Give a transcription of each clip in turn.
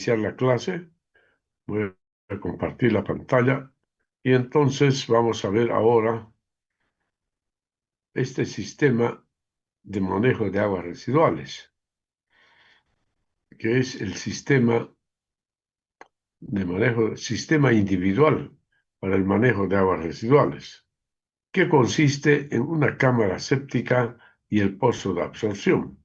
iniciar la clase. Voy a compartir la pantalla y entonces vamos a ver ahora este sistema de manejo de aguas residuales, que es el sistema individual para el manejo de aguas residuales, que consiste en una cámara séptica y el pozo de absorción.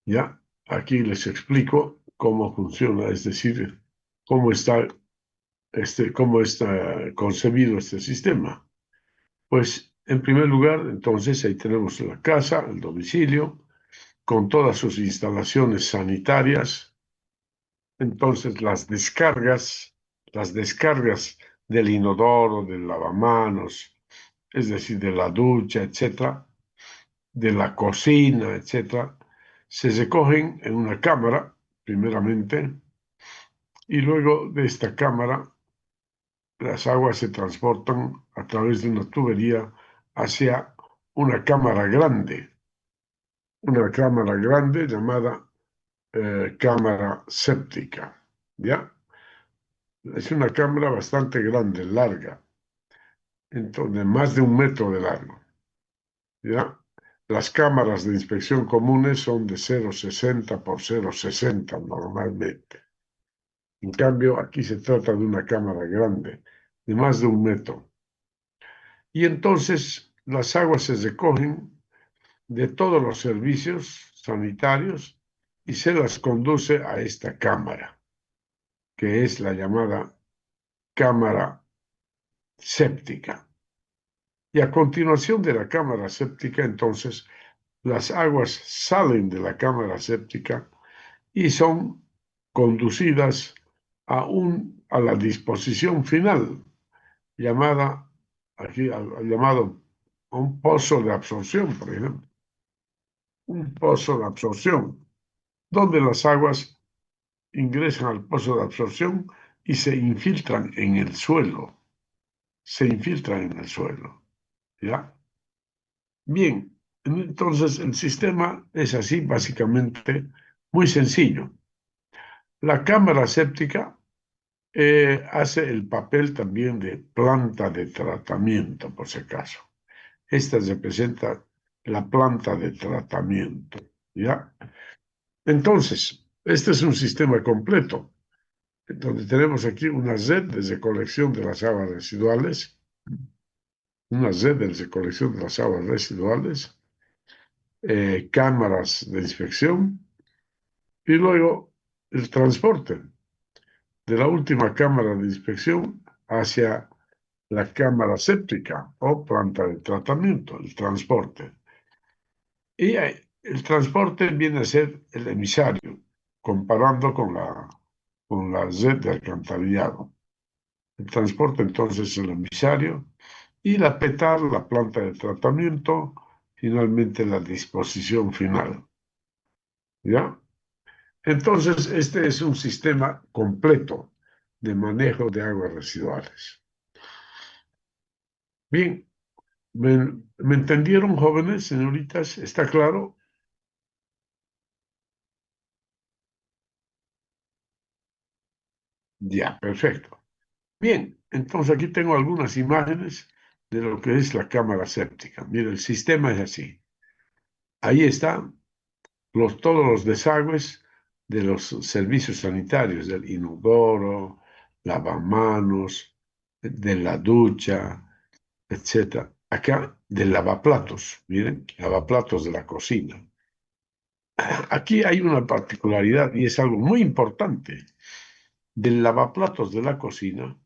Ya, aquí les explico cómo funciona, es decir, cómo está concebido este sistema. Pues, en primer lugar, entonces, ahí tenemos la casa, el domicilio, con todas sus instalaciones sanitarias. Entonces, las descargas del inodoro, del lavamanos, es decir, de la ducha, etcétera, de la cocina, etcétera, se recogen en una cámara, primeramente, y luego de esta cámara las aguas se transportan a través de una tubería hacia una cámara grande llamada cámara séptica, ¿ya? Es una cámara bastante grande, larga, entonces más de 1 metro de largo, ¿ya? Las cámaras de inspección comunes son de 0,60 por 0,60 normalmente. En cambio, aquí se trata de una cámara grande, de más de 1 metro. Y entonces las aguas se recogen de todos los servicios sanitarios y se las conduce a esta cámara, que es la llamada cámara séptica. Y a continuación de la cámara séptica, entonces, las aguas salen de la cámara séptica y son conducidas a la disposición final, llamado un pozo de absorción, por ejemplo. Un pozo de absorción, donde las aguas ingresan al pozo de absorción y se infiltran en el suelo. Se infiltran en el suelo. ¿Ya? Bien, entonces el sistema es así, básicamente, muy sencillo. La cámara séptica hace el papel también de planta de tratamiento, por si acaso. Esta representa la planta de tratamiento. ¿Ya? Entonces, este es un sistema completo, donde tenemos aquí una red de recolección de las aguas residuales, cámaras de inspección y luego el transporte de la última cámara de inspección hacia la cámara séptica o planta de tratamiento, el transporte. Y el transporte viene a ser el emisario, comparando con la red de alcantarillado. El transporte entonces es el emisario y la PETAR, la planta de tratamiento, finalmente la disposición final. ¿Ya? Entonces, este es un sistema completo de manejo de aguas residuales. Bien, ¿me entendieron, jóvenes, señoritas? ¿Está claro? Ya, perfecto. Bien, entonces aquí tengo algunas imágenes de lo que es la cámara séptica. Mira, el sistema es así. Ahí están todos los desagües de los servicios sanitarios, del inodoro, lavamanos, de la ducha, etcétera. Acá del lavaplatos, miren, lavaplatos de la cocina. Aquí hay una particularidad y es algo muy importante. Del lavaplatos de la cocina,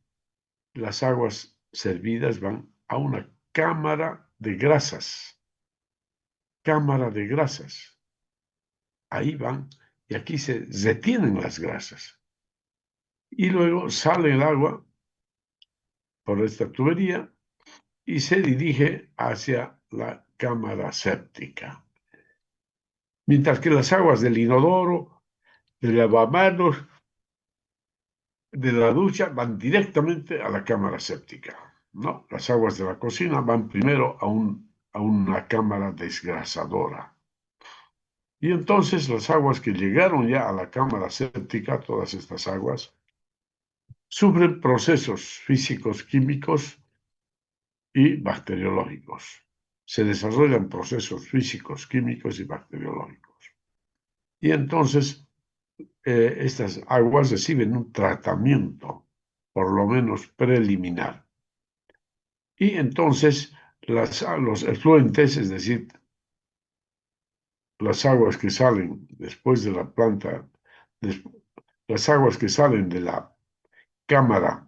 las aguas servidas van a una cámara de grasas. Cámara de grasas. Ahí van y aquí se retienen las grasas. Y luego sale el agua por esta tubería y se dirige hacia la cámara séptica. Mientras que las aguas del inodoro, del lavamanos, de la ducha van directamente a la cámara séptica. No, las aguas de la cocina van primero a una cámara desgrasadora. Y entonces las aguas que llegaron ya a la cámara séptica, todas estas aguas, sufren procesos físicos, químicos y bacteriológicos. Se desarrollan procesos físicos, químicos y bacteriológicos. Y entonces estas aguas reciben un tratamiento, por lo menos preliminar. Y entonces los efluentes, es decir, las aguas que salen después de la planta, las aguas que salen cámara,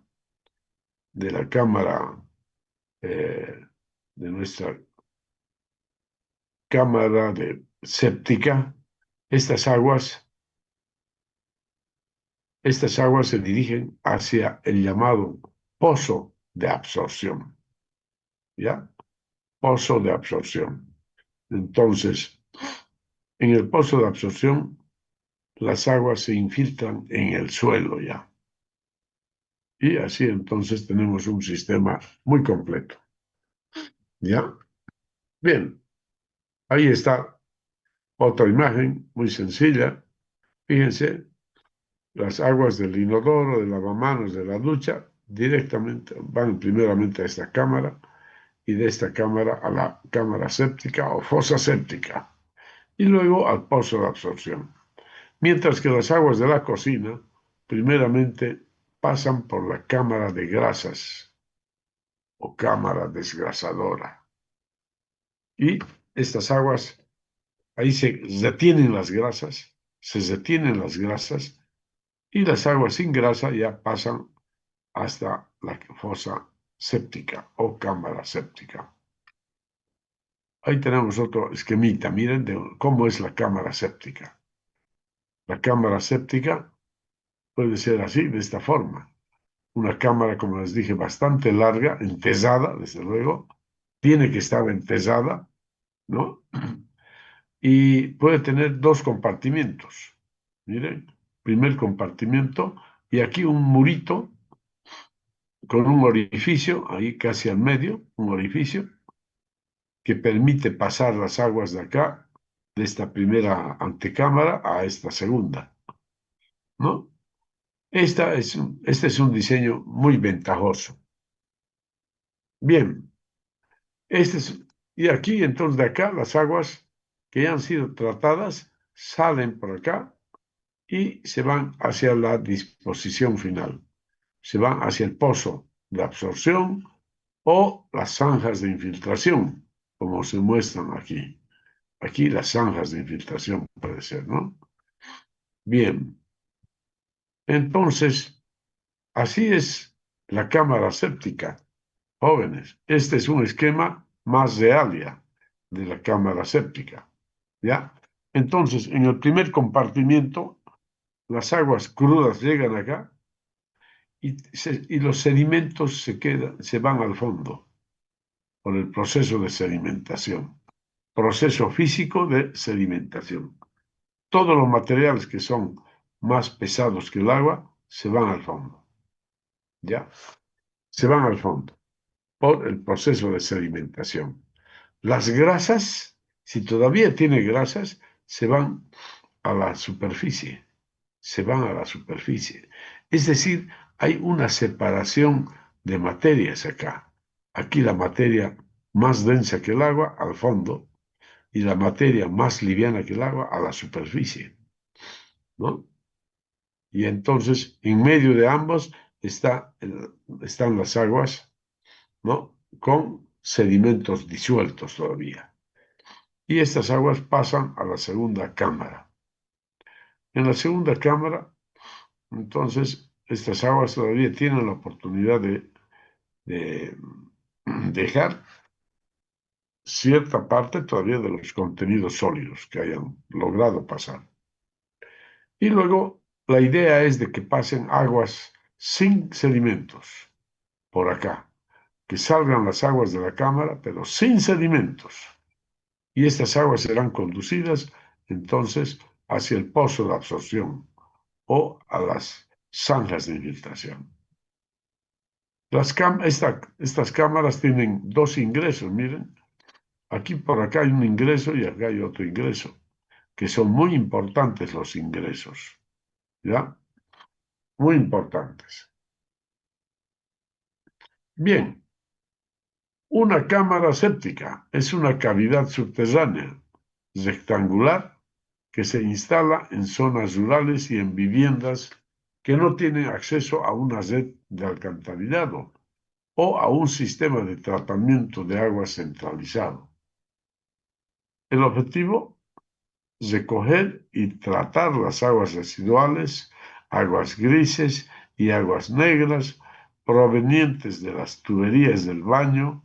de la cámara, eh, de nuestra cámara séptica, estas aguas, estas aguas se dirigen hacia el llamado pozo de absorción, ¿ya? Pozo de absorción. Entonces, en el pozo de absorción, las aguas se infiltran en el suelo ya. Y así entonces tenemos un sistema muy completo, ¿ya? Bien, ahí está otra imagen muy sencilla. Fíjense, las aguas del inodoro, del lavamanos, de la ducha, directamente van primeramente a esta cámara y de esta cámara a la cámara séptica o fosa séptica y luego al pozo de absorción. Mientras que las aguas de la cocina primeramente pasan por la cámara de grasas o cámara desgrasadora. Y estas aguas, ahí se detienen las grasas y las aguas sin grasa ya pasan hasta la fosa séptica o cámara séptica. Ahí tenemos otro esquemita, miren de cómo es la cámara séptica. La cámara séptica puede ser así, de esta forma. Una cámara, como les dije, bastante larga, entesada, desde luego. Tiene que estar entesada, ¿no? Y puede tener dos compartimientos. Miren, primer compartimento y aquí un murito con un orificio, ahí casi al medio, un orificio que permite pasar las aguas de acá, de esta primera antecámara a esta segunda, ¿no? Este es un diseño muy ventajoso. Bien, este es, y aquí entonces de acá las aguas que ya han sido tratadas salen por acá y se van hacia la disposición final. Se van hacia el pozo de absorción o las zanjas de infiltración, como se muestran aquí. Aquí las zanjas de infiltración puede ser, ¿no? Bien, entonces, así es la cámara séptica, jóvenes. Este es un esquema más real ya de la cámara séptica, ¿ya? Entonces, en el primer compartimiento, las aguas crudas llegan acá y los sedimentos se van al fondo por el proceso de sedimentación, proceso físico de sedimentación. Todos los materiales que son más pesados que el agua se van al fondo, ¿ya? Se van al fondo por el proceso de sedimentación. Las grasas, si todavía tiene grasas, se van a la superficie, se van a la superficie. Es decir, hay una separación de materias acá. Aquí la materia más densa que el agua al fondo y la materia más liviana que el agua a la superficie, ¿no? Y entonces, en medio de ambos están las aguas, ¿no? Con sedimentos disueltos todavía. Y estas aguas pasan a la segunda cámara. En la segunda cámara, entonces, estas aguas todavía tienen la oportunidad de dejar cierta parte todavía de los contenidos sólidos que hayan logrado pasar. Y luego la idea es de que pasen aguas sin sedimentos por acá, que salgan las aguas de la cámara, pero sin sedimentos. Y estas aguas serán conducidas entonces hacia el pozo de absorción o a las zanjas de infiltración. Estas cámaras tienen dos ingresos, miren. Aquí por acá hay un ingreso y acá hay otro ingreso. que son muy importantes los ingresos, ¿ya? Muy importantes. Bien, una cámara séptica es una cavidad subterránea rectangular que se instala en zonas rurales y en viviendas que no tienen acceso a una red de alcantarillado o a un sistema de tratamiento de agua centralizado. El objetivo: recoger y tratar las aguas residuales, aguas grises y aguas negras provenientes de las tuberías del baño,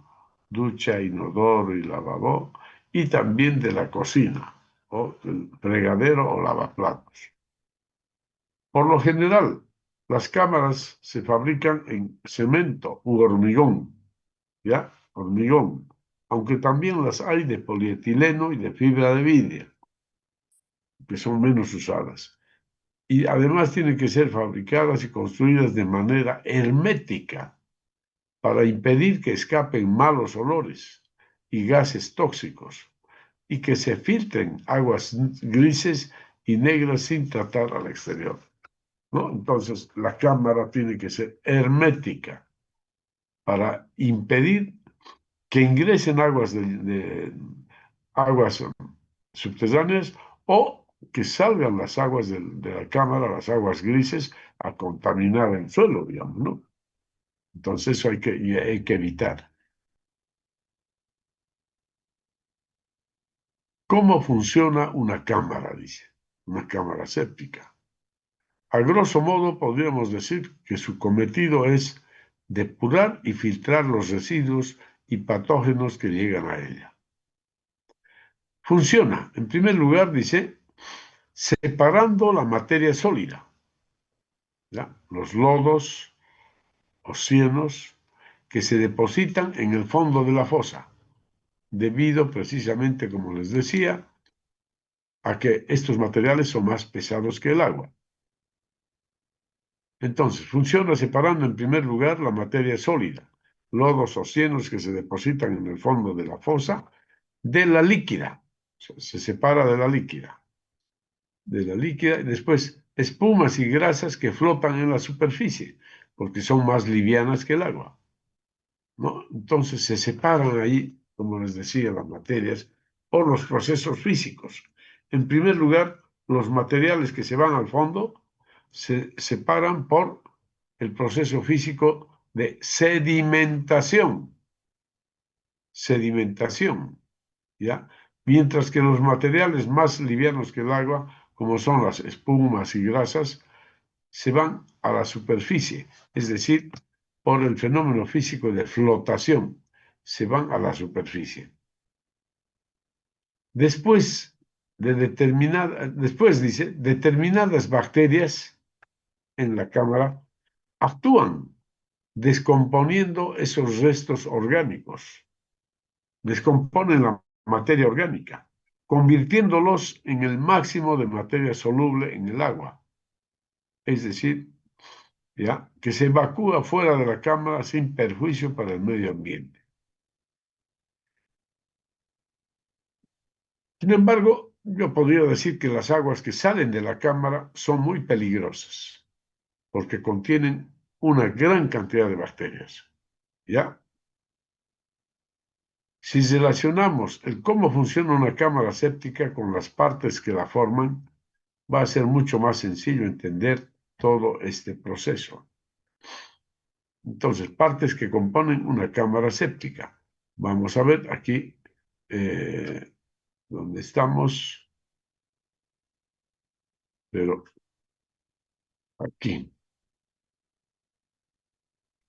ducha, inodoro y lavabo, y también de la cocina, o del fregadero o lavaplatos. Por lo general, las cámaras se fabrican en cemento u hormigón, ¿ya? Hormigón, aunque también las hay de polietileno y de fibra de vidrio, que son menos usadas. Y además tienen que ser fabricadas y construidas de manera hermética para impedir que escapen malos olores y gases tóxicos y que se filtren aguas grises y negras sin tratar al exterior, ¿no? Entonces, la cámara tiene que ser hermética para impedir que ingresen aguas subterráneas o que salgan las aguas de la cámara, las aguas grises, a contaminar el suelo, digamos, ¿no? Entonces eso hay que evitar. ¿Cómo funciona una cámara? Dice, una cámara séptica. A grosso modo podríamos decir que su cometido es depurar y filtrar los residuos y patógenos que llegan a ella. Funciona, en primer lugar, dice, separando la materia sólida, ¿ya? Los lodos o cianos que se depositan en el fondo de la fosa, debido precisamente, como les decía, a que estos materiales son más pesados que el agua. Entonces, funciona separando en primer lugar la materia sólida, lodos o cianos que se depositan en el fondo de la fosa, de la líquida. Se separa de la líquida, y después espumas y grasas que flotan en la superficie, porque son más livianas que el agua, ¿no? Entonces se separan ahí, como les decía, las materias por los procesos físicos. En primer lugar, los materiales que se van al fondo se separan por el proceso físico de sedimentación. Sedimentación, ¿ya? Mientras que los materiales más livianos que el agua, como son las espumas y grasas, se van a la superficie, es decir, por el fenómeno físico de flotación, se van a la superficie. Después dice, determinadas bacterias en la cámara actúan descomponiendo esos restos orgánicos, descomponen la materia orgánica, convirtiéndolos en el máximo de materia soluble en el agua, es decir, ¿ya? Que se evacúa fuera de la cámara sin perjuicio para el medio ambiente. Sin embargo, yo podría decir que las aguas que salen de la cámara son muy peligrosas, porque contienen una gran cantidad de bacterias, ¿ya? Si relacionamos el cómo funciona una cámara séptica con las partes que la forman, va a ser mucho más sencillo entender todo este proceso. Entonces, partes que componen una cámara séptica. Vamos a ver aquí donde estamos, pero aquí,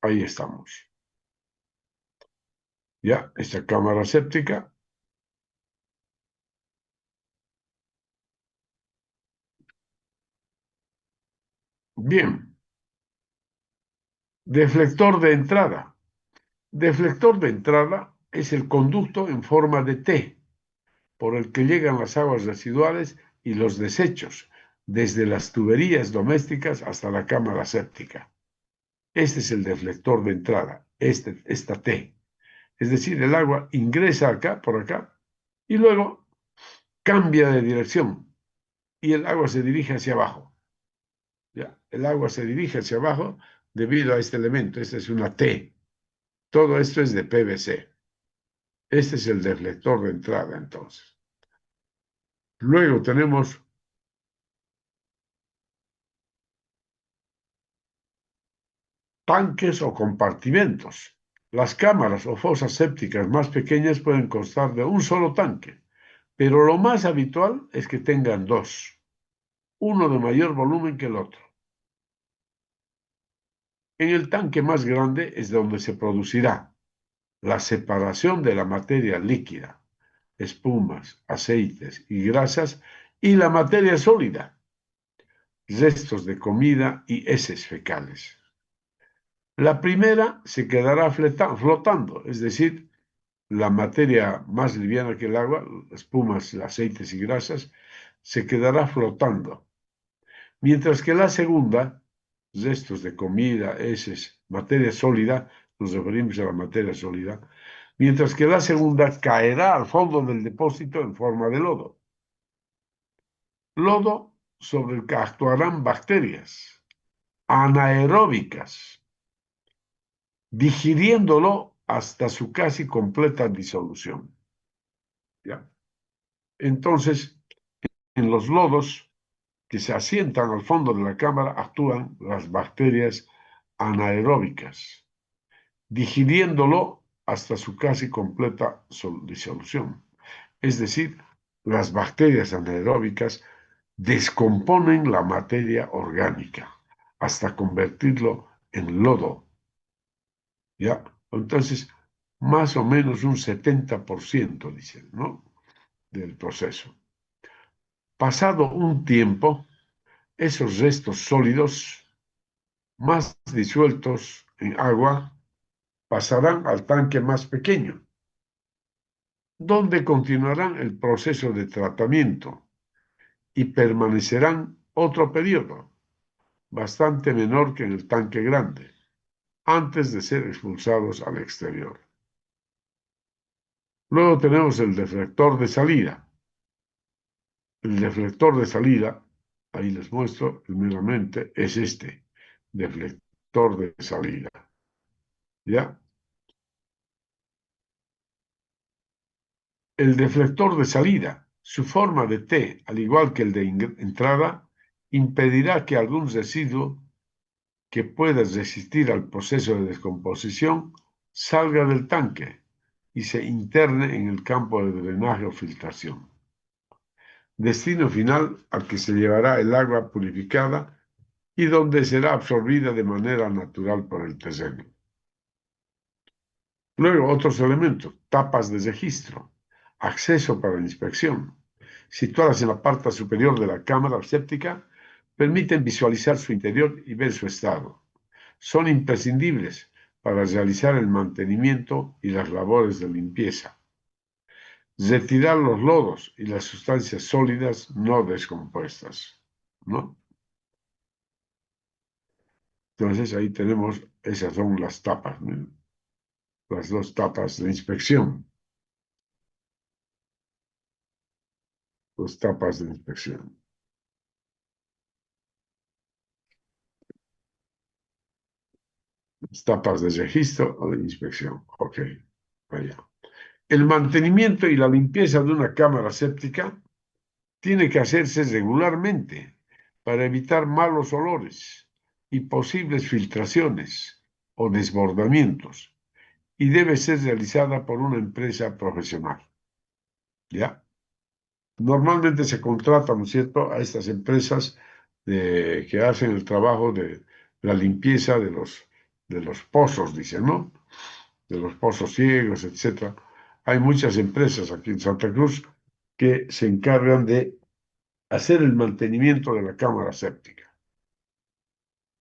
ahí estamos. Ya, esta cámara séptica. Bien, deflector de entrada. Deflector de entrada es el conducto en forma de T por el que llegan las aguas residuales y los desechos, desde las tuberías domésticas hasta la cámara séptica. Este es el deflector de entrada, esta T. Es decir, el agua ingresa acá, por acá, y luego cambia de dirección, y el agua se dirige hacia abajo. ¿Ya? El agua se dirige hacia abajo debido a este elemento. Esta es una T. Todo esto es de PVC. Este es el deflector de entrada, entonces. Luego tenemos tanques o compartimentos. Las cámaras o fosas sépticas más pequeñas pueden constar de un solo tanque, pero lo más habitual es que tengan dos, uno de mayor volumen que el otro. En el tanque más grande es donde se producirá la separación de la materia líquida, espumas, aceites y grasas, y la materia sólida, restos de comida y heces fecales. La primera se quedará flotando, es decir, la materia más liviana que el agua, espumas, aceites y grasas, se quedará flotando, mientras que la segunda, restos de comida, heces, materia sólida, nos referimos a la materia sólida, mientras que la segunda caerá al fondo del depósito en forma de lodo. Lodo sobre el que actuarán bacterias anaeróbicas, digiriéndolo hasta su casi completa disolución. ¿Ya? Entonces, en los lodos que se asientan al fondo de la cámara actúan las bacterias anaeróbicas, digiriéndolo hasta su casi completa disolución. Es decir, las bacterias anaeróbicas descomponen la materia orgánica hasta convertirlo en lodo. ¿Ya? Entonces, más o menos un 70%, dicen, ¿no? Del proceso. Pasado un tiempo, esos restos sólidos, más disueltos en agua, pasarán al tanque más pequeño, donde continuarán el proceso de tratamiento y permanecerán otro periodo, bastante menor que en el tanque grande, antes de ser expulsados al exterior. Luego tenemos el deflector de salida. El deflector de salida, ahí les muestro primeramente, es este, deflector de salida. ¿Ya? El deflector de salida, su forma de T, al igual que el de entrada, impedirá que algún residuo que pueda resistir al proceso de descomposición salga del tanque y se interne en el campo de drenaje o filtración. Destino final al que se llevará el agua purificada y donde será absorbida de manera natural por el terreno. Luego, otros elementos, tapas de registro, acceso para la inspección, situadas en la parte superior de la cámara séptica, permiten visualizar su interior y ver su estado. Son imprescindibles para realizar el mantenimiento y las labores de limpieza. Retirar los lodos y las sustancias sólidas no descompuestas, ¿no? Entonces ahí tenemos, esas son las tapas, ¿no? Las dos tapas de inspección. Dos tapas de inspección. Las tapas de registro o de inspección. Ok, vaya. El mantenimiento y la limpieza de una cámara séptica tiene que hacerse regularmente para evitar malos olores y posibles filtraciones o desbordamientos, y debe ser realizada por una empresa profesional. ¿Ya? Normalmente se contrata, ¿no es cierto?, a estas empresas que hacen el trabajo de la limpieza de los pozos, dicen, ¿no? De los pozos ciegos, etcétera. Hay muchas empresas aquí en Santa Cruz que se encargan de hacer el mantenimiento de la cámara séptica.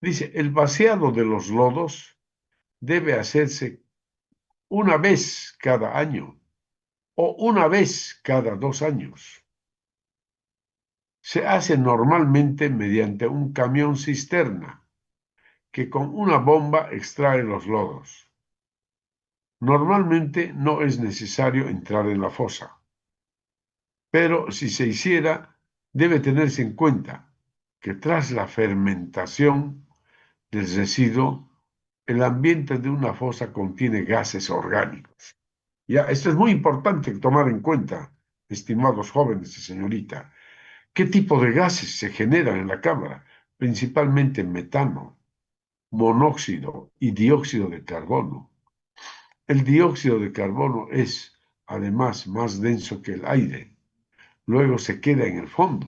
Dice, el vaciado de los lodos debe hacerse una vez cada año o una vez cada 2 años. Se hace normalmente mediante un camión cisterna que con una bomba extrae los lodos. Normalmente no es necesario entrar en la fosa, pero si se hiciera, debe tenerse en cuenta que tras la fermentación del residuo, el ambiente de una fosa contiene gases orgánicos. Ya, esto es muy importante tomar en cuenta, estimados jóvenes y señorita. ¿Qué tipo de gases se generan en la cámara? Principalmente metano, monóxido y dióxido de carbono. El dióxido de carbono es, además, más denso que el aire. Luego se queda en el fondo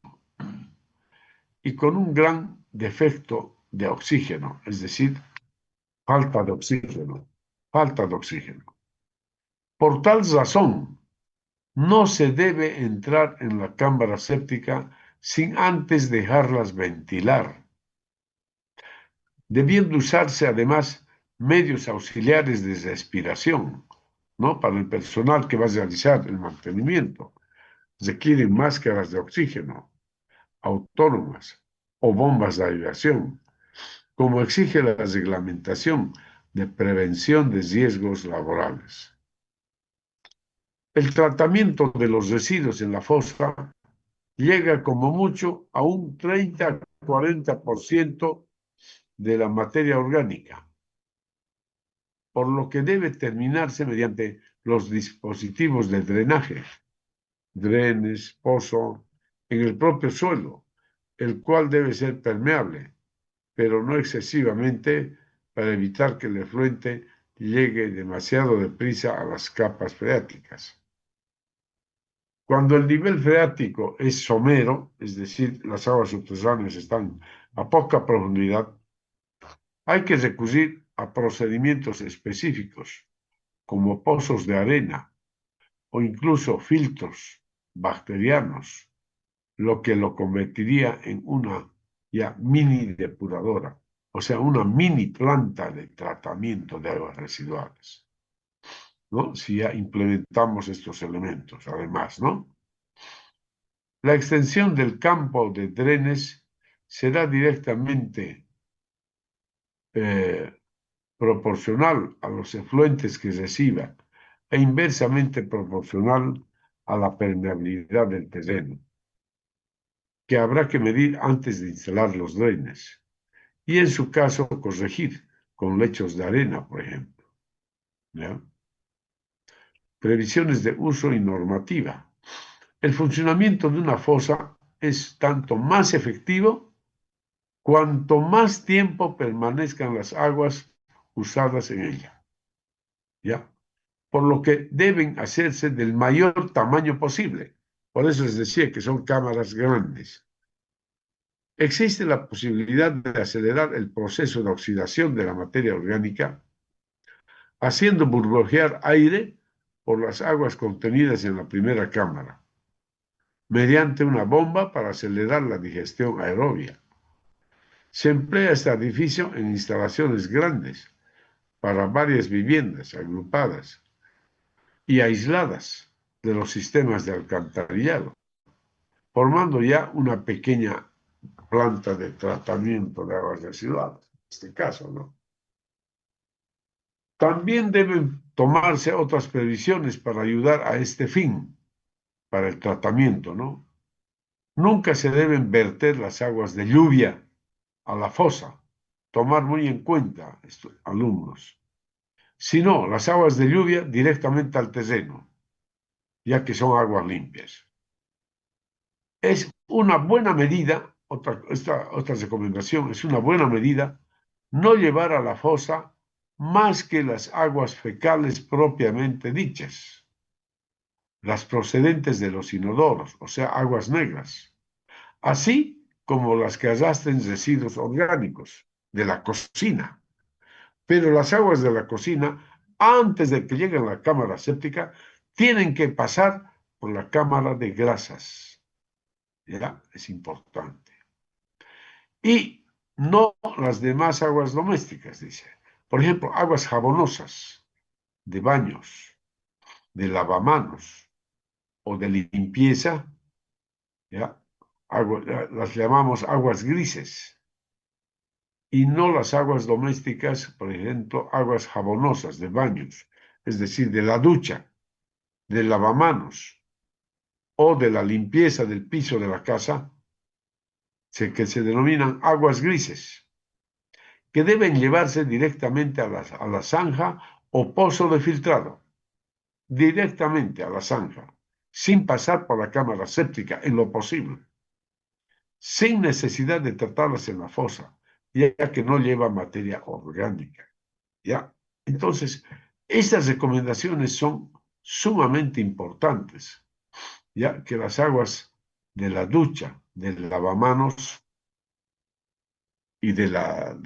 y con un gran defecto de oxígeno, es decir, falta de oxígeno, falta de oxígeno. Por tal razón, no se debe entrar en la cámara séptica sin antes dejarlas ventilar, debiendo usarse además medios auxiliares de respiración, ¿no? Para el personal que va a realizar el mantenimiento. Requieren máscaras de oxígeno autónomas o bombas de aireación, como exige la reglamentación de prevención de riesgos laborales. El tratamiento de los residuos en la fosa llega como mucho a un 30-40% de la materia orgánica, por lo que debe terminarse mediante los dispositivos de drenaje, drenes, pozo, en el propio suelo, el cual debe ser permeable, pero no excesivamente para evitar que el efluente llegue demasiado deprisa a las capas freáticas. Cuando el nivel freático es somero, es decir, las aguas subterráneas están a poca profundidad, hay que recurrir a procedimientos específicos, como pozos de arena o incluso filtros bacterianos, lo que lo convertiría en una ya mini depuradora, o sea, una mini planta de tratamiento de aguas residuales, ¿no? Si ya implementamos estos elementos, además, ¿no? La extensión del campo de drenes será directamente proporcional a los efluentes que reciba e inversamente proporcional a la permeabilidad del terreno, que habrá que medir antes de instalar los drenes y en su caso corregir con lechos de arena, por ejemplo. ¿Ya? Previsiones de uso y normativa. El funcionamiento de una fosa es tanto más efectivo cuanto más tiempo permanezcan las aguas usadas en ella. ¿Ya? Por lo que deben hacerse del mayor tamaño posible. Por eso les decía que son cámaras grandes. Existe la posibilidad de acelerar el proceso de oxidación de la materia orgánica, haciendo burbujear aire por las aguas contenidas en la primera cámara, mediante una bomba para acelerar la digestión aerobia. Se emplea este artificio en instalaciones grandes, para varias viviendas agrupadas y aisladas de los sistemas de alcantarillado, formando ya una pequeña planta de tratamiento de aguas residuales, en este caso, ¿no? También deben tomarse otras previsiones para ayudar a este fin, para el tratamiento, ¿no? Nunca se deben verter las aguas de lluvia a la fosa, tomar muy en cuenta, estos alumnos, sino las aguas de lluvia directamente al terreno, ya que son aguas limpias. Es una buena medida, otra recomendación, es una buena medida no llevar a la fosa más que las aguas fecales propiamente dichas, las procedentes de los inodoros, o sea, aguas negras, así como las que arrastren residuos orgánicos de la cocina. Pero las aguas de la cocina, antes de que lleguen a la cámara séptica, tienen que pasar por la cámara de grasas. ¿Ya? Es importante. Y no las demás aguas domésticas, dice. Por ejemplo, aguas jabonosas, de baños, de lavamanos o de limpieza, ¿ya? Las llamamos aguas grises. Y no las aguas domésticas, por ejemplo, aguas jabonosas de baños, es decir, de la ducha, del lavamanos o de la limpieza del piso de la casa, que se denominan aguas grises, que deben llevarse directamente a la zanja o pozo de filtrado, directamente a la zanja, sin pasar por la cámara séptica en lo posible, sin necesidad de tratarlas en la fosa, ya que no lleva materia orgánica. ¿Ya? Entonces, estas recomendaciones son sumamente importantes, ya que las aguas de la ducha, del lavamanos y de la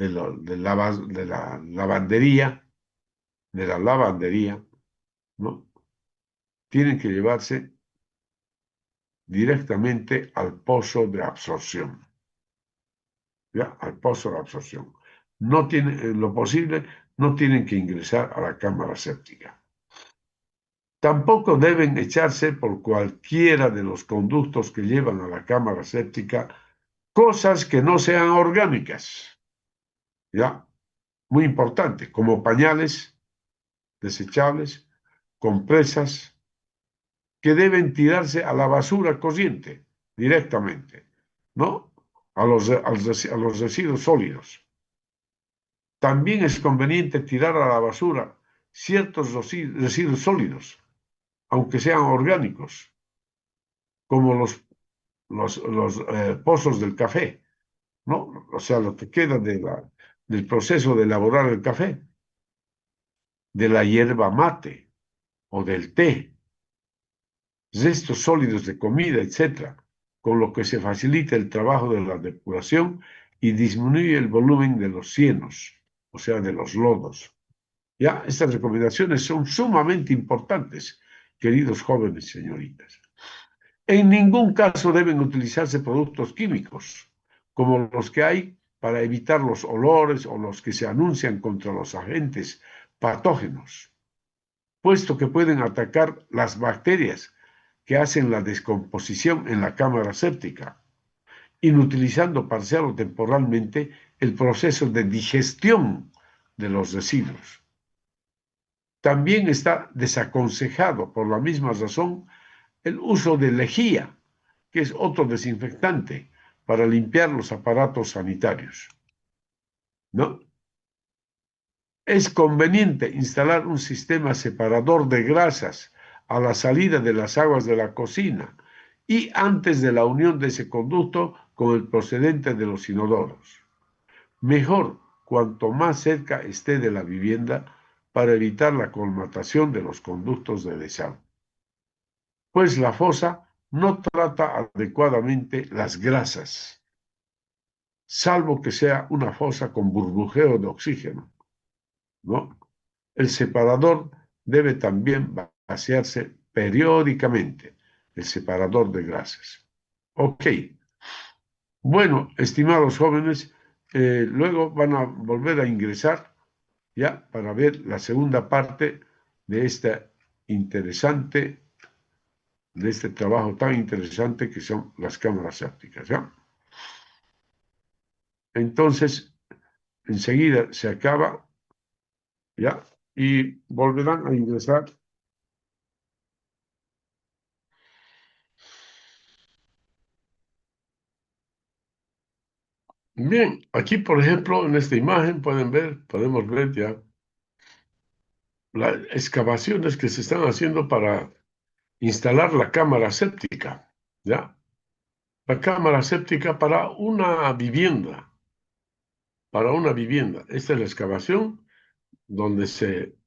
lavandería, ¿no? Tienen que llevarse directamente al pozo de absorción, ¿ya? Al pozo de absorción. No tienen, en lo posible, no tienen que ingresar a la cámara séptica. Tampoco deben echarse por cualquiera de los conductos que llevan a la cámara séptica cosas que no sean orgánicas, ¿ya? Muy importante, como pañales desechables, compresas, que deben tirarse a la basura corriente directamente, ¿no? A los residuos sólidos. También es conveniente tirar a la basura ciertos residuos sólidos, aunque sean orgánicos, como los pozos del café, ¿no? O sea, lo que queda del proceso de elaborar el café, de la hierba mate o del té, restos sólidos de comida, etcétera, con lo que se facilita el trabajo de la depuración y disminuye el volumen de los cienos, o sea, de los lodos. Ya, estas recomendaciones son sumamente importantes, queridos jóvenes y señoritas. En ningún caso deben utilizarse productos químicos, como los que hay para evitar los olores o los que se anuncian contra los agentes patógenos, puesto que pueden atacar las bacterias que hacen la descomposición en la cámara séptica, inutilizando parcial o temporalmente el proceso de digestión de los residuos. También está desaconsejado, por la misma razón, el uso de lejía, que es otro desinfectante para limpiar los aparatos sanitarios, ¿no? Es conveniente instalar un sistema separador de grasas a la salida de las aguas de la cocina y antes de la unión de ese conducto con el procedente de los inodoros. Mejor cuanto más cerca esté de la vivienda para evitar la colmatación de los conductos de desagüe. Pues la fosa no trata adecuadamente las grasas, salvo que sea una fosa con burbujeo de oxígeno, ¿no? El separador debe también vaciarse periódicamente, el separador de grasas. Ok. Bueno, estimados jóvenes, luego van a volver a ingresar ya para ver la segunda parte de de este trabajo tan interesante que son las cámaras sépticas, ¿ya? Entonces, enseguida se acaba, ¿ya? Y volverán a ingresar. Bien, aquí por ejemplo, en esta imagen podemos ver ya las excavaciones que se están haciendo para instalar la cámara séptica, ¿ya? La cámara séptica para una vivienda. Esta es la excavación donde se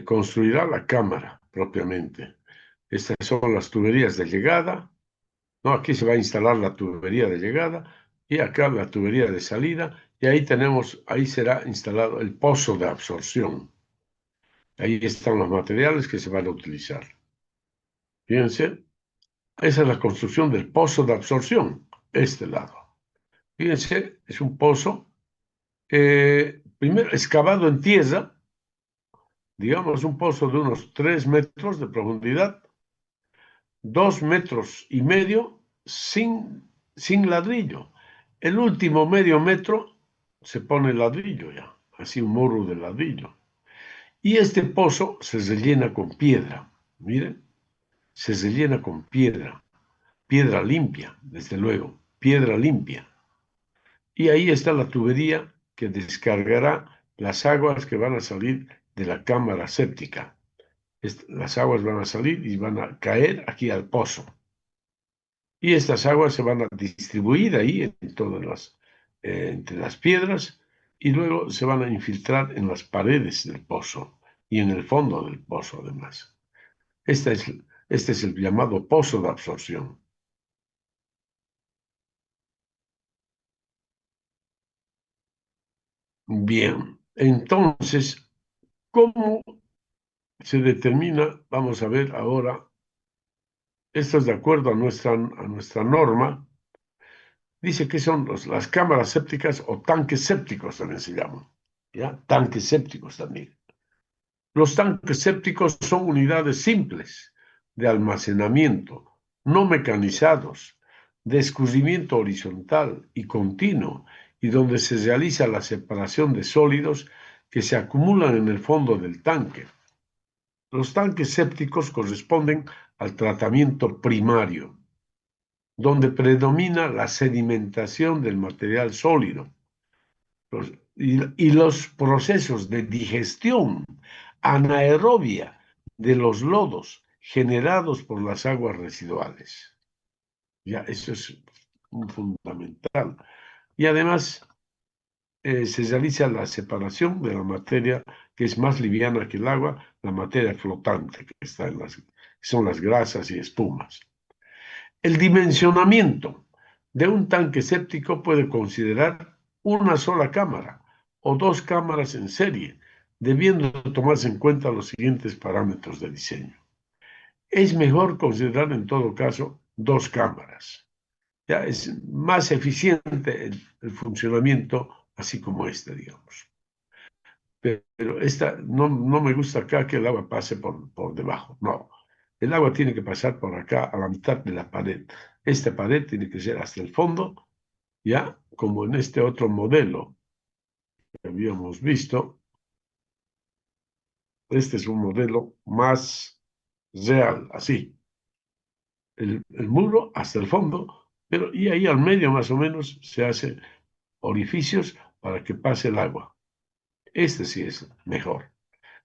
construirá la cámara propiamente. Estas son las tuberías de llegada, ¿no? Aquí se va a instalar la tubería de llegada y acá la tubería de salida, y ahí será instalado el pozo de absorción. Ahí están los materiales que se van a utilizar. Fíjense, esa es la construcción del pozo de absorción, este lado. Fíjense, es un pozo, primero excavado en tierra, digamos un pozo de unos 3 metros de profundidad, 2,5 metros sin ladrillo. El último medio metro se pone ladrillo ya, así un muro de ladrillo. Y este pozo se rellena con piedra, miren, se rellena con piedra limpia, desde luego. piedra limpia. Y ahí está la tubería que descargará las aguas que van a salir de la cámara séptica. Las aguas van a salir y van a caer aquí al pozo. Y estas aguas se van a distribuir ahí en todas entre las piedras y luego se van a infiltrar en las paredes del pozo y en el fondo del pozo además. Este es, este es el llamado pozo de absorción. Bien, entonces, ¿cómo se determina? Vamos a ver ahora, esto es de acuerdo a nuestra norma, dice que son las cámaras sépticas o tanques sépticos también se llaman, ¿ya? Tanques sépticos también. Los tanques sépticos son unidades simples de almacenamiento, no mecanizados, de escurrimiento horizontal y continuo, y donde se realiza la separación de sólidos que se acumulan en el fondo del tanque. Los tanques sépticos corresponden al tratamiento primario, donde predomina la sedimentación del material sólido y los procesos de digestión anaerobia de los lodos generados por las aguas residuales. Ya, eso es fundamental. Y además se realiza la separación de la materia que es más liviana que el agua, la materia flotante que está son las grasas y espumas. El dimensionamiento de un tanque séptico puede considerar una sola cámara o dos cámaras en serie, debiendo tomarse en cuenta los siguientes parámetros de diseño. Es mejor considerar en todo caso dos cámaras. Ya es más eficiente el funcionamiento así como este, digamos. Pero esta no me gusta acá que el agua pase por debajo, no. El agua tiene que pasar por acá a la mitad de la pared. Esta pared tiene que ser hasta el fondo, ya como en este otro modelo que habíamos visto. Este es un modelo más real, así. El muro hasta el fondo, pero y ahí al medio más o menos se hace orificios para que pase el agua. Este sí es mejor.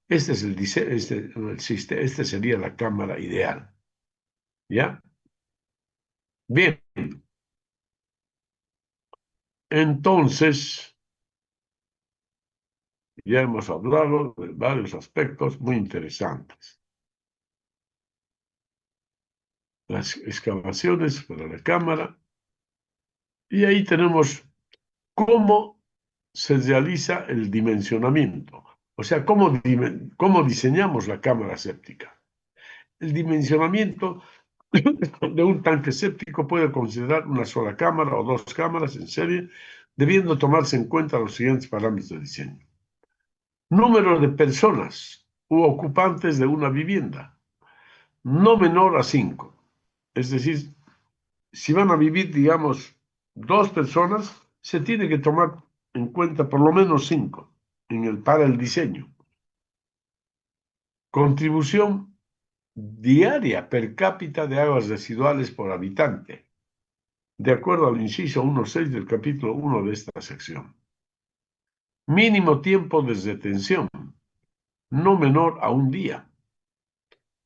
Este es el diseño, este sería la cámara ideal. ¿Ya? Bien, entonces ya hemos hablado de varios aspectos muy interesantes. Las excavaciones para la cámara y ahí tenemos cómo se realiza el dimensionamiento, o sea, cómo diseñamos la cámara séptica. El dimensionamiento de un tanque séptico puede considerar una sola cámara o dos cámaras en serie, debiendo tomarse en cuenta los siguientes parámetros de diseño. Número de personas u ocupantes de una vivienda, no menor a 5. Es decir, si van a vivir, digamos, dos personas, se tiene que tomar en cuenta por lo menos 5 para el diseño. Contribución diaria per cápita de aguas residuales por habitante, de acuerdo al inciso 1.6 del capítulo 1 de esta sección. Mínimo tiempo de retención, no menor a un día,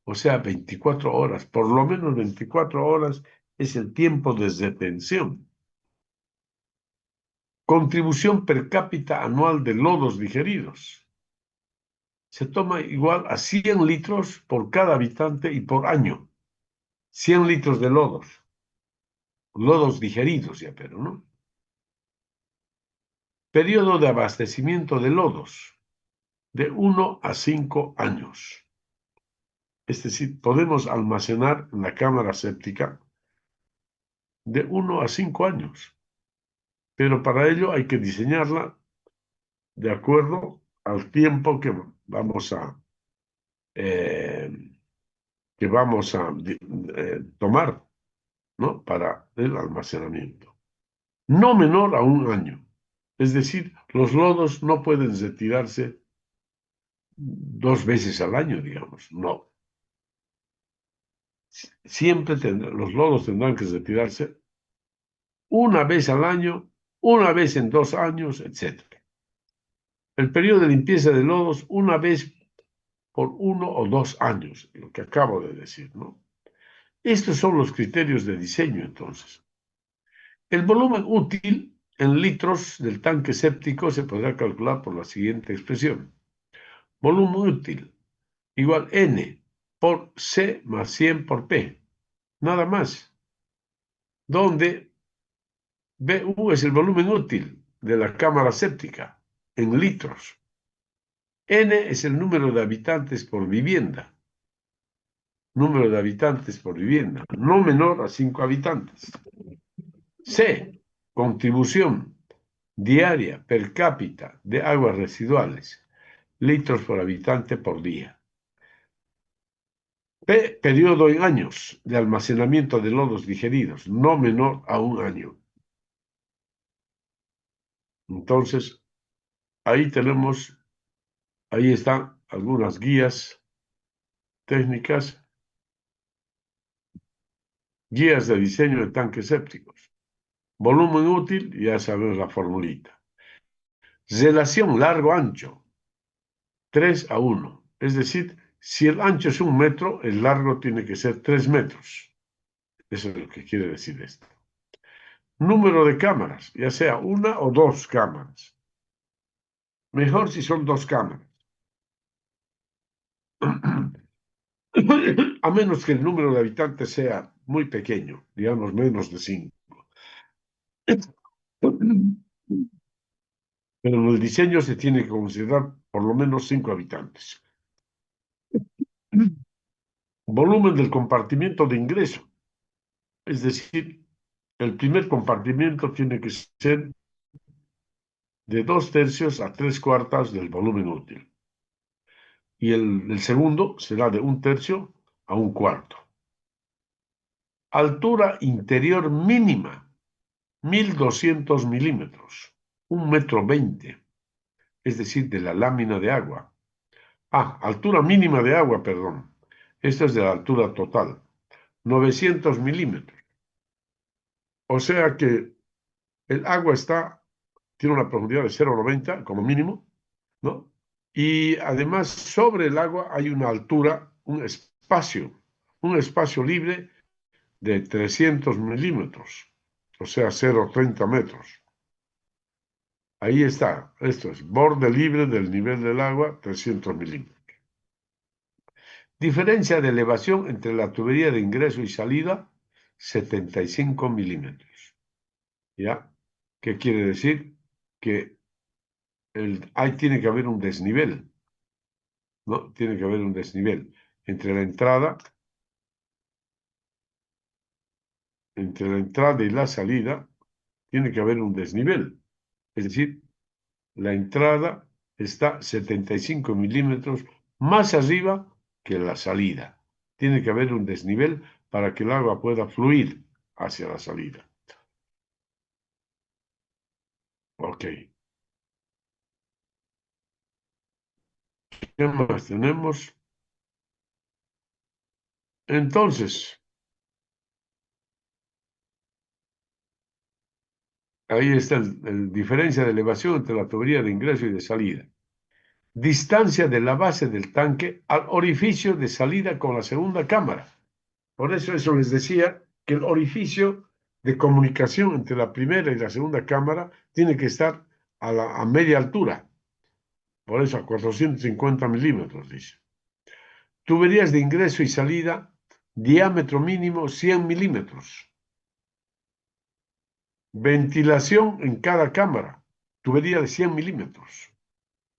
o sea, 24 horas, por lo menos 24 horas es el tiempo de retención. Contribución per cápita anual de lodos digeridos. Se toma igual a 100 litros por cada habitante y por año. 100 litros de lodos digeridos ya, pero, ¿no? Periodo de abastecimiento de lodos, de 1 a 5 años. Es decir, podemos almacenar en la cámara séptica de 1 a 5 años, pero para ello hay que diseñarla de acuerdo al tiempo vamos a, eh, que vamos a tomar, ¿no? Para el almacenamiento. No menor a un año. Es decir, los lodos no pueden retirarse 2 veces al año, digamos. No. Siempre los lodos tendrán que retirarse una vez al año, una vez en 2 años, etc. El periodo de limpieza de lodos, una vez por 1 o 2 años, lo que acabo de decir, ¿no? Estos son los criterios de diseño, entonces. El volumen útil en litros del tanque séptico se podrá calcular por la siguiente expresión. Volumen útil igual N por C más 100 por P. Nada más. Donde BU es el volumen útil de la cámara séptica en litros. N es el número de habitantes por vivienda. Número de habitantes por vivienda, no menor a 5 habitantes. C, contribución diaria per cápita de aguas residuales, litros por habitante por día. P, periodo en años de almacenamiento de lodos digeridos, no menor a 1 año. Entonces, ahí tenemos, ahí están algunas guías técnicas, guías de diseño de tanques sépticos. Volumen útil, ya sabemos la formulita. Relación largo-ancho, 3:1. Es decir, si el ancho es 1 metro, el largo tiene que ser 3 metros. Eso es lo que quiere decir esto. Número de cámaras, ya sea una o dos cámaras. Mejor si son dos cámaras. A menos que el número de habitantes sea muy pequeño, digamos menos de 5. Pero en el diseño se tiene que considerar por lo menos 5 habitantes. Volumen del compartimiento de ingreso. Es decir, el primer compartimiento tiene que ser de 2/3 a 3/4 del volumen útil. Y el segundo será de 1/3 a 1/4. Altura interior mínima, 1200 milímetros, 1,20 m, es decir, de la lámina de agua. Altura mínima de agua, perdón. Esta es de la altura total, 900 milímetros. O sea que el agua tiene una profundidad de 0,90 como mínimo, ¿no? Y además sobre el agua hay una altura, un espacio libre de 300 milímetros, o sea, 0,30 metros. Ahí está, esto es borde libre del nivel del agua, 300 milímetros. Diferencia de elevación entre la tubería de ingreso y salida, 75 milímetros. ¿Ya? ¿Qué quiere decir? Que ahí tiene que haber un desnivel, ¿no? Tiene que haber un desnivel entre la entrada y la salida, tiene que haber un desnivel. Es decir, la entrada está 75 milímetros más arriba que la salida. Tiene que haber un desnivel para que el agua pueda fluir hacia la salida. Ok. ¿Qué más tenemos? Entonces, ahí está la diferencia de elevación entre la tubería de ingreso y de salida. Distancia de la base del tanque al orificio de salida con la segunda cámara. Por eso les decía que el orificio de comunicación entre la primera y la segunda cámara tiene que estar a media altura. Por eso a 450 milímetros, dice. Tuberías de ingreso y salida, diámetro mínimo 100 milímetros. Ventilación en cada cámara, tubería de 100 milímetros.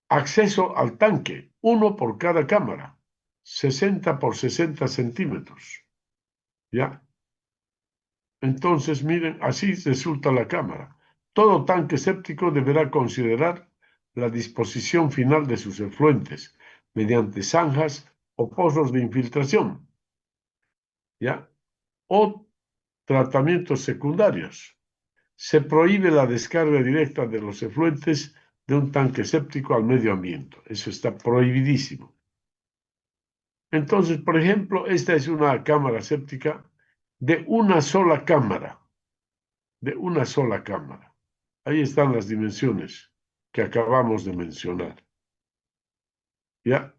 Acceso al tanque, uno por cada cámara, 60 por 60 centímetros. ¿Ya? Entonces, miren, así resulta la cámara. Todo tanque séptico deberá considerar la disposición final de sus efluentes mediante zanjas o pozos de infiltración, ¿ya? O tratamientos secundarios. Se prohíbe la descarga directa de los efluentes de un tanque séptico al medio ambiente. Eso está prohibidísimo. Entonces, por ejemplo, esta es una cámara séptica de una sola cámara. de una sola cámara. Ahí están las dimensiones que acabamos de mencionar. ¿Ya?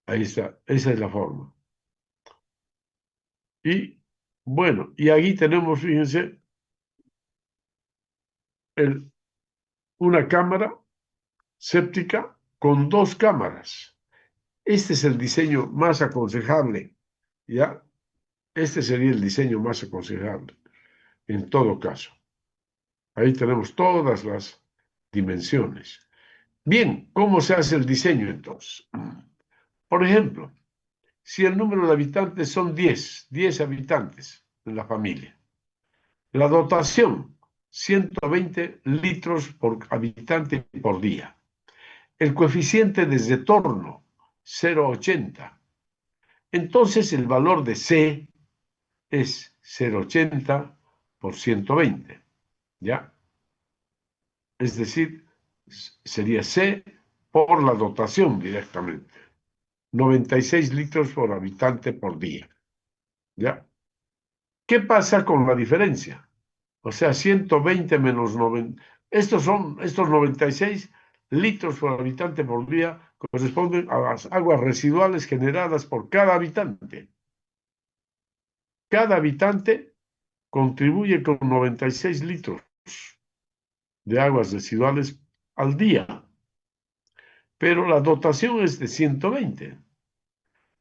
Ahí está. Esa es la forma. Y bueno, y aquí tenemos, fíjense, una cámara séptica con dos cámaras. Este es el diseño más aconsejable, ¿ya? Este sería el diseño más aconsejable, en todo caso. Ahí tenemos todas las dimensiones. Bien, ¿cómo se hace el diseño entonces? Por ejemplo, si el número de habitantes son 10 habitantes en la familia, la dotación, 120 litros por habitante por día. El coeficiente de retorno, 0,80. Entonces el valor de C es 0,80 por 120, ¿ya? Es decir, sería C por la dotación directamente. 96 litros por habitante por día, ¿ya? ¿Qué pasa con la diferencia? O sea, 120 menos 90. Estos 96 litros por habitante por día corresponden a las aguas residuales generadas por cada habitante. Cada habitante contribuye con 96 litros de aguas residuales al día, pero la dotación es de 120.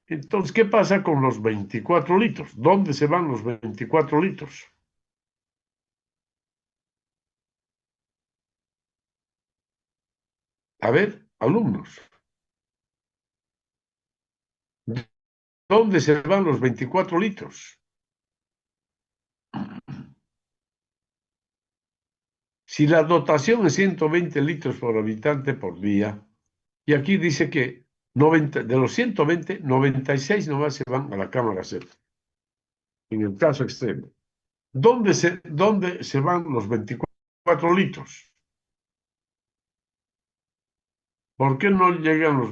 Entonces, ¿qué pasa con los 24 litros? ¿Dónde se van los 24 litros? A ver, alumnos, ¿dónde se van los 24 litros? Si la dotación es 120 litros por habitante por día, y aquí dice que 90, de los 120, 96 nomás se van a la cámara séptica, en el caso extremo. ¿Dónde se van los 24 litros? ¿Por qué no llegan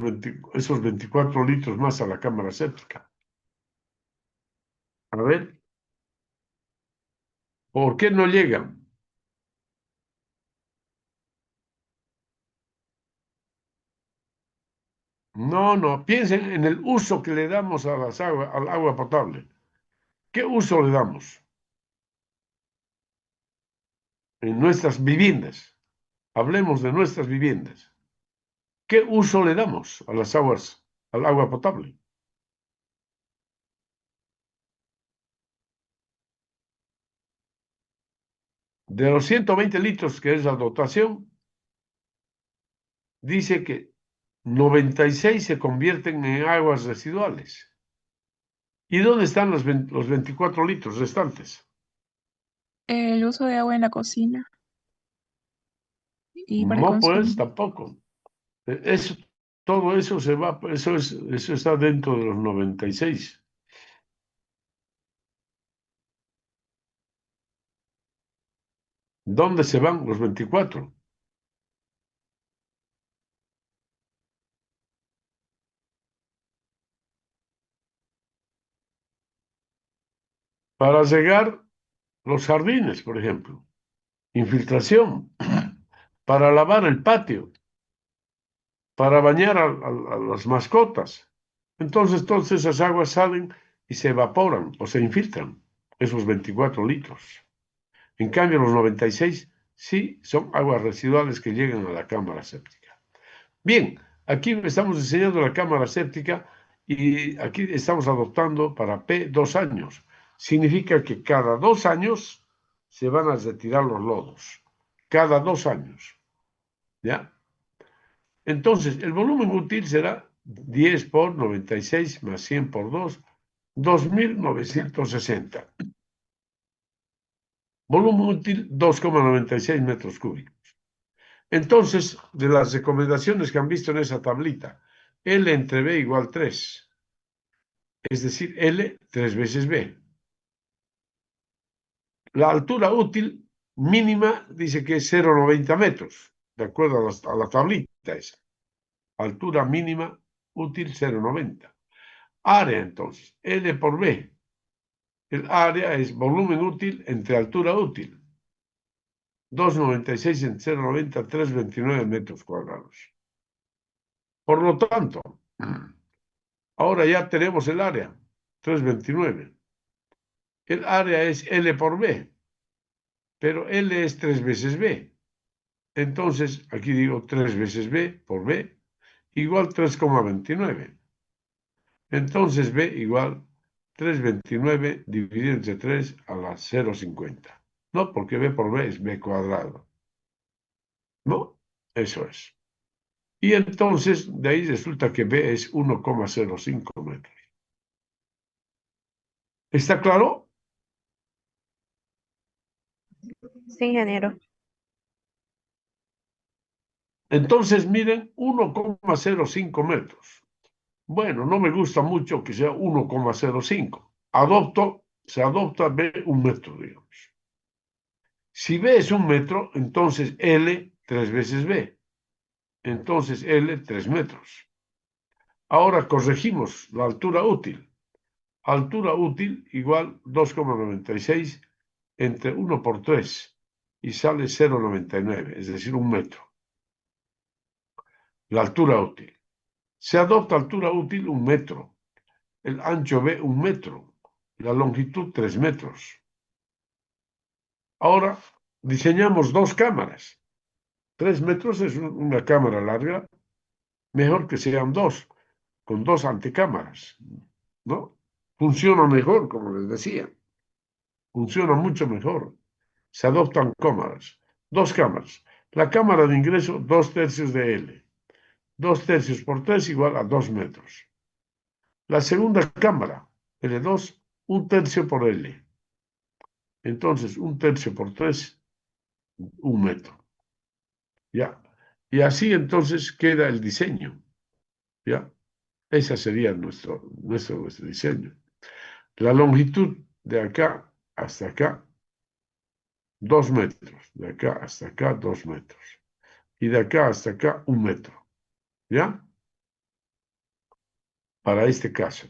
esos 24 litros más a la cámara séptica? A ver, ¿por qué no llegan? No, no, piensen en el uso que le damos al agua potable. ¿Qué uso le damos en nuestras viviendas? Hablemos de nuestras viviendas. ¿Qué uso le damos a las aguas, al agua potable? De los 120 litros que es la dotación, dice que 96 se convierten en aguas residuales. ¿Y dónde están los 24 litros restantes? El uso de agua en la cocina y para el No, pues consumo. tampoco. Eso, todo eso se va, eso está dentro de los 96. ¿Dónde se van los 24? Para regar los jardines, por ejemplo. Infiltración. Para lavar el patio. Para bañar a las mascotas. Entonces, todas esas aguas salen y se evaporan o se infiltran, esos 24 litros. En cambio, los 96 sí son aguas residuales que llegan a la cámara séptica. Bien, aquí estamos diseñando la cámara séptica y aquí estamos adoptando para P 2 años. Significa que cada 2 años se van a retirar los lodos. Cada 2 años. ¿Ya? Entonces, el volumen útil será 10 por 96 más 100 por 2, 2.960. Volumen útil 2,96 metros cúbicos. Entonces, de las recomendaciones que han visto en esa tablita, L entre B igual 3, es decir, L 3 veces B. La altura útil mínima dice que es 0,90 metros, de acuerdo a la tablita esa. Altura mínima útil 0,90. Área, entonces, L por B. El área es volumen útil entre altura útil. 2,96 entre 0,90, 3,29 metros cuadrados. Por lo tanto, ahora ya tenemos el área, 3,29. El área es L por B, pero L es 3 veces B. Entonces, aquí digo 3 veces B por B igual 3,29. Entonces B igual 3,29 dividido entre 3 a la 0,50. No, porque B por B es B cuadrado. ¿No? Eso es. Y entonces, de ahí resulta que B es 1,05 metros. ¿Está claro? Sí, ingeniero. Entonces, miren, 1,05 metros. Bueno, no me gusta mucho que sea 1,05. Se adopta B 1 metro, digamos. Si B es 1 metro, entonces L 3 veces B. Entonces L 3 metros. Ahora corregimos la altura útil. Altura útil igual 2,96 entre 1 por 3 y sale 0,99, es decir, 1 metro. La altura útil. Se adopta altura útil 1 metro, el ancho B 1 metro, la longitud 3 metros. Ahora diseñamos dos cámaras. 3 metros es una cámara larga, mejor que sean dos, con dos antecámaras, ¿no? Funciona mejor, como les decía, funciona mucho mejor. Se adoptan cámaras, dos cámaras. La cámara de ingreso, 2/3 de L. 2/3 por 3 igual a 2 metros. La segunda cámara, L2, 1/3 por L. Entonces, 1/3 por 3, 1 metro. ¿Ya? Y así entonces queda el diseño. ¿Ya? Ese sería nuestro diseño. La longitud de acá hasta acá, 2 metros. De acá hasta acá, 2 metros. Y de acá hasta acá, 1 metro. ¿Ya? Para este caso.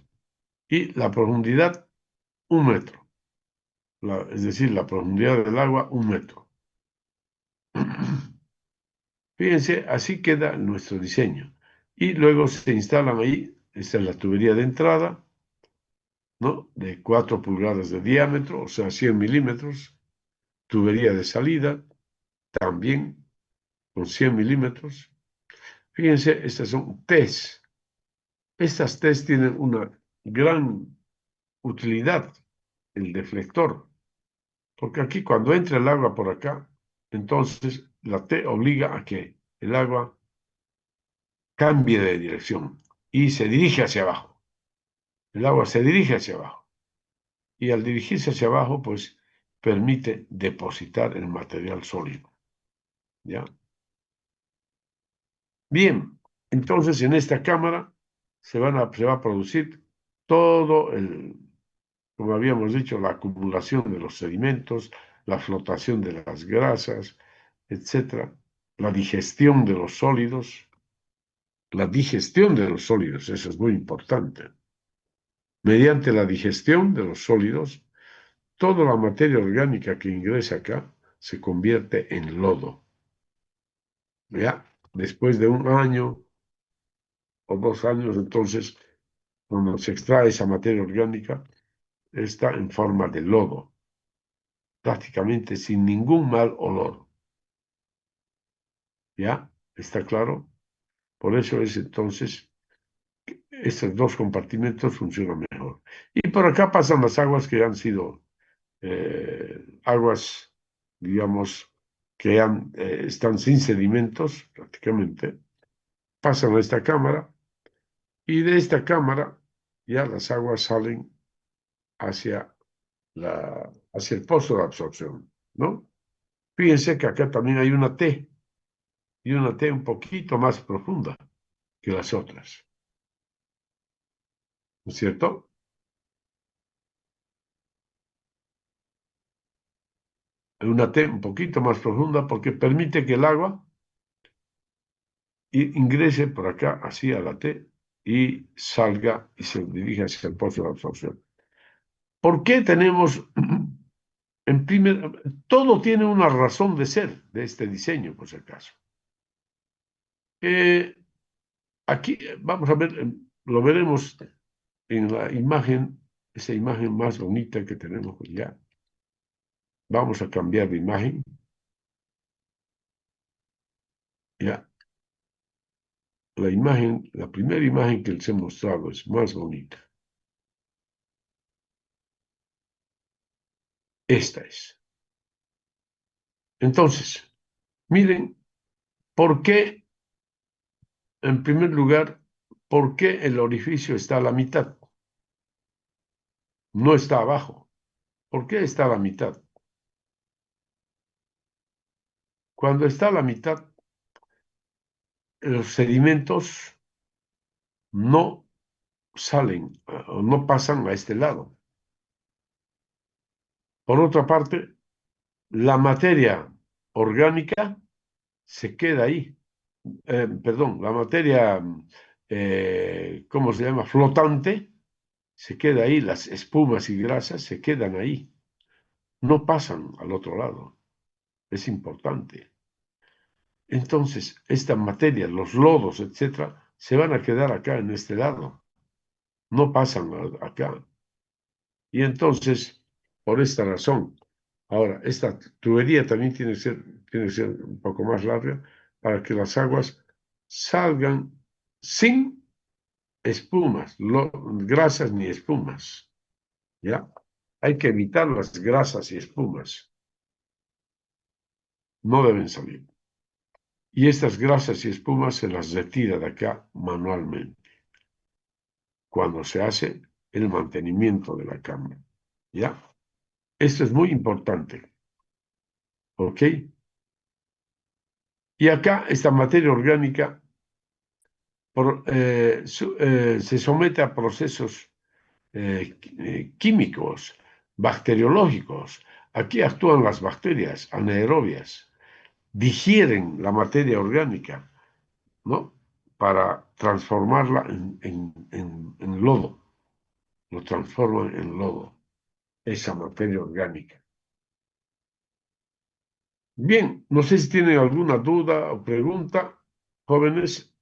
Y la profundidad, 1 metro. Es decir, la profundidad del agua, 1 metro. Fíjense, así queda nuestro diseño. Y luego se instalan ahí, esta es la tubería de entrada, ¿no? De 4 pulgadas de diámetro, o sea, 100 milímetros. Tubería de salida, también con 100 milímetros. Fíjense, estas son T's. Estas T's tienen una gran utilidad, el deflector, porque aquí cuando entra el agua por acá, entonces la T obliga a que el agua cambie de dirección y se dirige hacia abajo. El agua se dirige hacia abajo y al dirigirse hacia abajo, pues permite depositar el material sólido. ¿Ya? Bien, entonces en esta cámara se va a producir todo como habíamos dicho, la acumulación de los sedimentos, la flotación de las grasas, etcétera, la digestión de los sólidos, eso es muy importante. Mediante la digestión de los sólidos, toda la materia orgánica que ingresa acá se convierte en lodo. ¿Ya? Después de 1 año o 2 años, entonces, cuando se extrae esa materia orgánica, está en forma de lodo, prácticamente sin ningún mal olor. ¿Ya? ¿Está claro? Por eso es entonces, estos dos compartimentos funcionan mejor. Y por acá pasan las aguas que han sido aguas, digamos, que están sin sedimentos prácticamente, pasan a esta cámara y de esta cámara ya las aguas salen hacia, hacia el pozo de absorción, ¿no? Fíjense que acá también hay una T y una T un poquito más profunda que las otras, ¿no es cierto? Hay una T un poquito más profunda porque permite que el agua ingrese por acá, así a la T, y salga y se dirige hacia el pozo de absorción. ¿Por qué tenemos todo tiene una razón de ser de este diseño, por si acaso. Aquí vamos a ver, lo veremos en la imagen, esa imagen más bonita que tenemos ya. Vamos a cambiar de imagen. Ya. La primera imagen que les he mostrado es más bonita. Esta es. Entonces, miren, ¿por qué, en primer lugar, por qué el orificio está a la mitad? No está abajo. ¿Por qué está a la mitad? Cuando está a la mitad, los sedimentos no salen o no pasan a este lado. Por otra parte, la materia orgánica se queda ahí. Perdón, la materia, ¿cómo se llama? Flotante, se queda ahí. Las espumas y grasas se quedan ahí. No pasan al otro lado. Es importante. Entonces, esta materia, los lodos, etcétera, se van a quedar acá en este lado. No pasan acá. Y entonces, por esta razón, ahora, esta tubería también tiene que ser un poco más larga para que las aguas salgan sin espumas, grasas ni espumas. ¿Ya? Hay que evitar las grasas y espumas. No deben salir. Y estas grasas y espumas se las retira de acá manualmente cuando se hace el mantenimiento de la cámara. ¿Ya? Esto es muy importante. ¿Ok? Y acá esta materia orgánica se somete a procesos químicos, bacteriológicos. Aquí actúan las bacterias anaerobias, digieren la materia orgánica, ¿no? Para transformarla en lodo. Lo transforman en lodo, esa materia orgánica. Bien, no sé si tienen alguna duda o pregunta, jóvenes.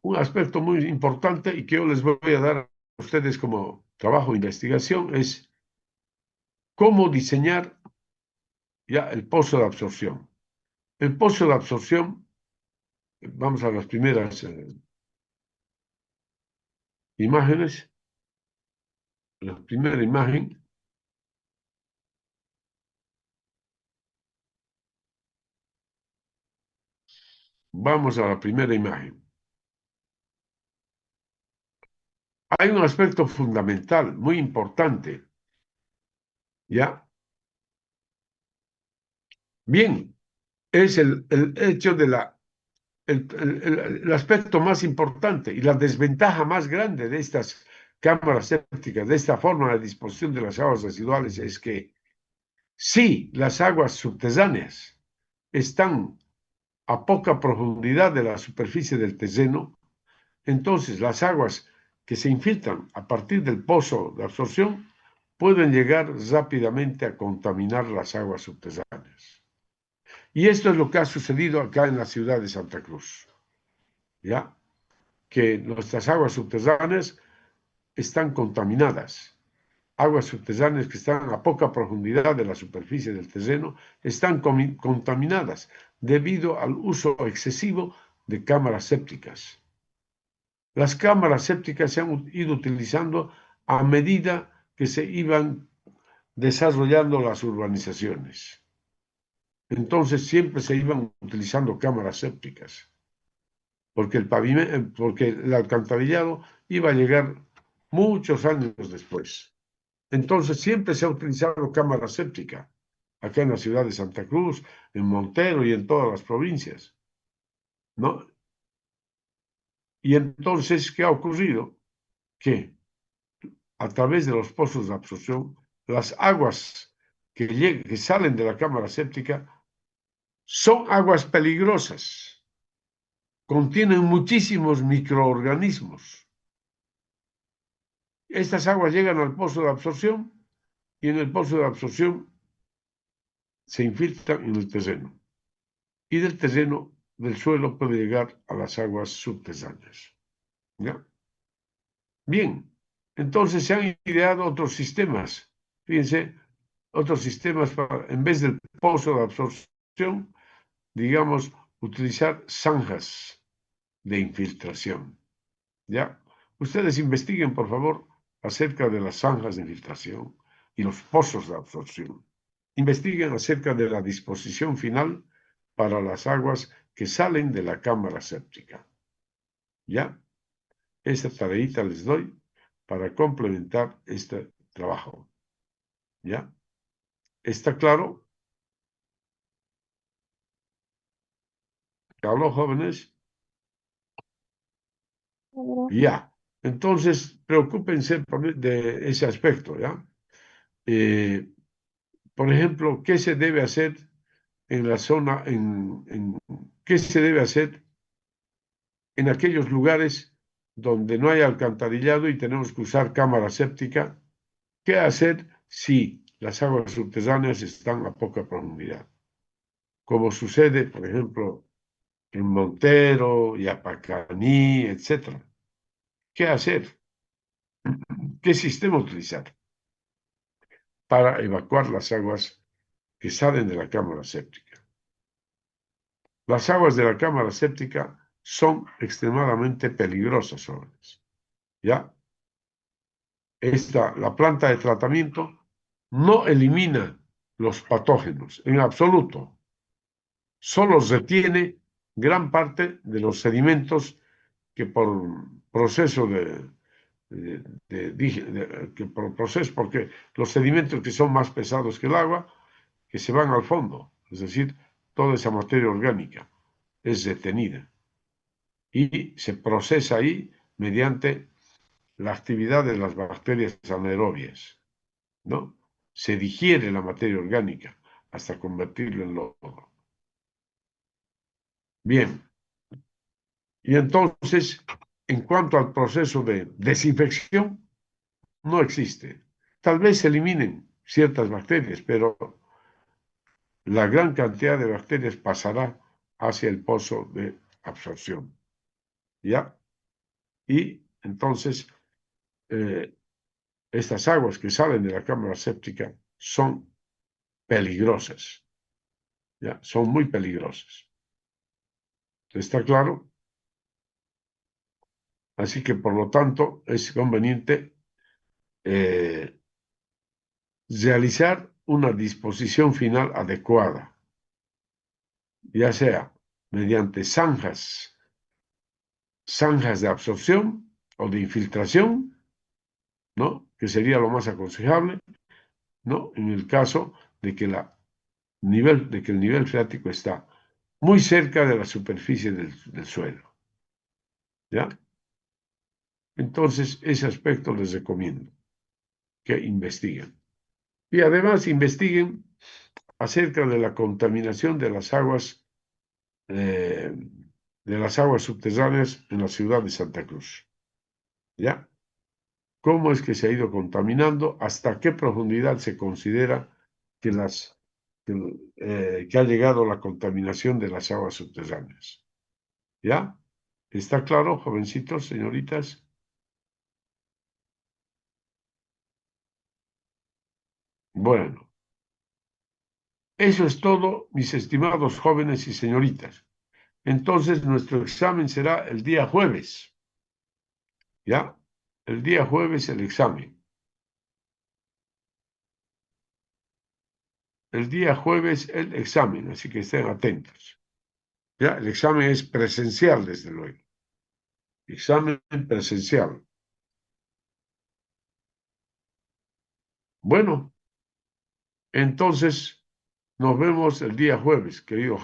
Un aspecto muy importante y que yo les voy a dar a ustedes como trabajo de investigación es cómo diseñar ya el pozo de absorción. El pozo de absorción, vamos a las primeras imágenes. La primera imagen, vamos a la primera imagen. Hay un aspecto fundamental, muy importante, ¿ya? Bien, es el hecho de el aspecto más importante y la desventaja más grande de estas cámaras sépticas, de esta forma de disposición de las aguas residuales, es que si las aguas subterráneas están a poca profundidad de la superficie del terreno, entonces las aguas que se infiltran a partir del pozo de absorción pueden llegar rápidamente a contaminar las aguas subterráneas. Y esto es lo que ha sucedido acá en la ciudad de Santa Cruz, ¿ya? Que nuestras aguas subterráneas están contaminadas. Aguas subterráneas que están a poca profundidad de la superficie del terreno están contaminadas debido al uso excesivo de cámaras sépticas. Las cámaras sépticas se han ido utilizando a medida que se iban desarrollando las urbanizaciones. Entonces siempre se iban utilizando cámaras sépticas, porque porque el alcantarillado iba a llegar muchos años después. Entonces siempre se ha utilizado cámara séptica, acá en la ciudad de Santa Cruz, en Montero y en todas las provincias, ¿no? Y entonces, ¿qué ha ocurrido? Que a través de los pozos de absorción, las aguas que salen de la cámara séptica son aguas peligrosas, contienen muchísimos microorganismos estas aguas llegan al pozo de absorción y en el pozo de absorción se infiltran en el terreno. Y del terreno, del suelo, puede llegar a las aguas subterráneas. ¿Ya? Bien, entonces se han ideado otros sistemas. Fíjense, otros sistemas para, en vez del pozo de absorción, digamos, utilizar zanjas de infiltración. ¿Ya? Ustedes investiguen, por favor, acerca de las zanjas de infiltración y los pozos de absorción. Investiguen acerca de la disposición final para las aguas que salen de la cámara séptica. ¿Ya? Esta tareita les doy para complementar este trabajo. ¿Ya? ¿Está claro? ¿Habló, jóvenes? Ya. Entonces, preocúpense de ese aspecto, ¿ya? Por ejemplo, ¿qué se debe hacer en la zona, qué se debe hacer en aquellos lugares donde no hay alcantarillado y tenemos que usar cámara séptica? ¿Qué hacer si las aguas subterráneas están a poca profundidad? Como sucede, por ejemplo, en Montero, Yapacaní, etc. ¿Qué hacer? ¿Qué sistema utilizar para evacuar las aguas que salen de la cámara séptica? Las aguas de la cámara séptica son extremadamente peligrosas, jóvenes. ¿Ya? La planta de tratamiento no elimina los patógenos en absoluto. Solo retiene gran parte de los sedimentos que por proceso que por proceso, porque los sedimentos que son más pesados que el agua, que se van al fondo, es decir, toda esa materia orgánica es retenida y se procesa ahí mediante la actividad de las bacterias anaerobias, ¿no? Se digiere la materia orgánica hasta convertirlo en lodo. Bien, y entonces, en cuanto al proceso de desinfección, no existe. Tal vez se eliminen ciertas bacterias, pero la gran cantidad de bacterias pasará hacia el pozo de absorción. ¿Ya? Y entonces, estas aguas que salen de la cámara séptica son peligrosas. ¿Ya? Son muy peligrosas. ¿Está claro? Así que, por lo tanto, es conveniente realizar una disposición final adecuada, ya sea mediante zanjas de absorción o de infiltración, ¿no? Que sería lo más aconsejable, ¿no? En el caso de que, el nivel freático está muy cerca de la superficie del suelo, ¿ya? Entonces, ese aspecto les recomiendo que investiguen. Y además investiguen acerca de la contaminación eh, de las aguas subterráneas en la ciudad de Santa Cruz. ¿Ya? ¿Cómo es que se ha ido contaminando? ¿Hasta qué profundidad se considera que, que ha llegado la contaminación de las aguas subterráneas? ¿Ya? ¿Está claro, jovencitos, señoritas? Bueno, eso es todo, mis estimados jóvenes y señoritas. Entonces, nuestro examen será el día jueves. ¿Ya? El día jueves el examen. El día jueves el examen, así que estén atentos. ¿Ya? El examen es presencial, desde luego. Examen presencial. Bueno, entonces nos vemos el día jueves, querido